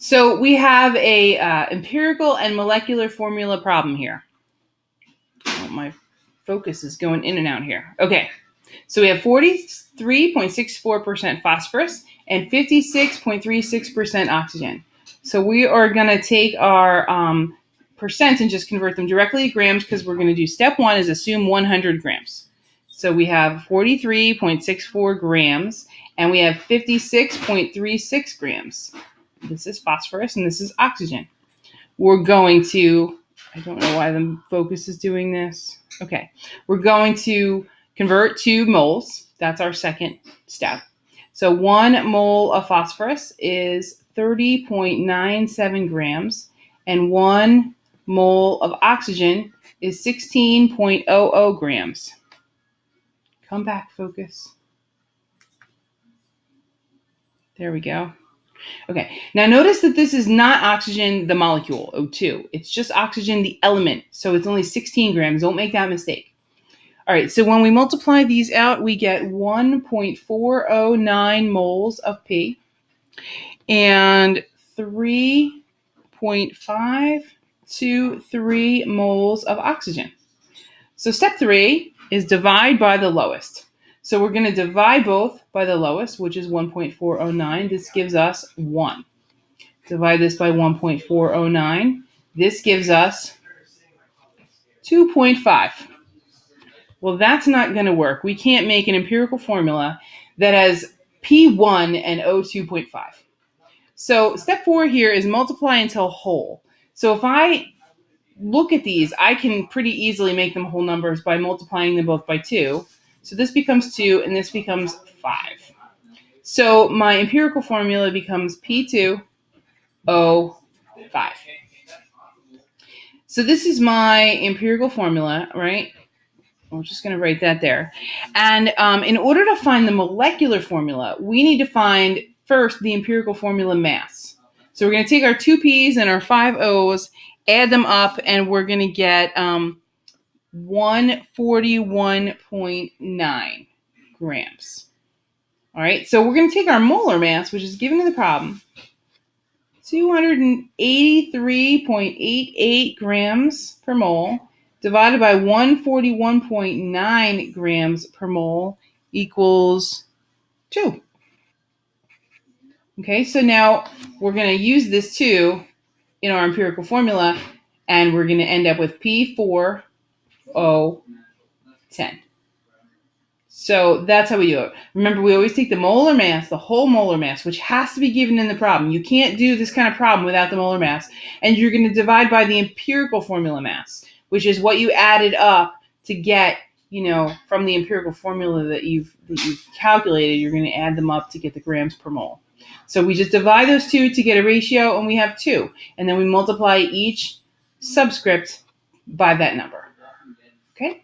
So we have a empirical and molecular formula problem here. Oh, my focus is going in and out here. Okay, so we have 43.64% phosphorus and 56.36% oxygen. So we are going to take our percents and just convert them directly to grams, because we're going to do step one is assume 100 grams. So we have 43.64 grams and we have 56.36 grams. This is phosphorus and this is oxygen. We're going to, I don't know why the focus is doing this. Okay, we're going to convert to moles. That's our second step. So 1 mole of phosphorus is 30.97 grams, and 1 mole of oxygen is 16.00 grams. Come back, focus. There we go. Okay, now notice that this is not oxygen, the molecule, O2. It's just oxygen, the element. So it's only 16 grams. Don't make that mistake. All right, so when we multiply these out, we get 1.409 moles of P and 3.523 moles of oxygen. So step 3 is divide by the lowest. So we're going to divide both by the lowest, which is 1.409. This gives us 1. Divide this by 1.409. This gives us 2.5. Well, that's not going to work. We can't make an empirical formula that has P1 and O2.5. So step 4 here is multiply until whole. So if I look at these, I can pretty easily make them whole numbers by multiplying them both by 2. So this becomes 2 and this becomes 5. So my empirical formula becomes P2O5. So this is my empirical formula, right? I'm just going to write that there. And in order to find the molecular formula, we need to find first the empirical formula mass. So we're going to take our 2 P's and our 5 O's, add them up, and we're going to get 141.9 grams. All right, so we're going to take our molar mass, which is given in the problem, 283.88 grams per mole, divided by 141.9 grams per mole equals 2. Okay, so now we're going to use this 2 in our empirical formula, and we're going to end up with P4O10. So that's how we do it. Remember, we always take the molar mass, the whole molar mass, which has to be given in the problem. You can't do this kind of problem without the molar mass. And you're going to divide by the empirical formula mass, which is what you added up to get, from the empirical formula that you've calculated. You're going to add them up to get the grams per mole. So we just divide those 2 to get a ratio, and we have 2. And then we multiply each subscript by that number. Okay?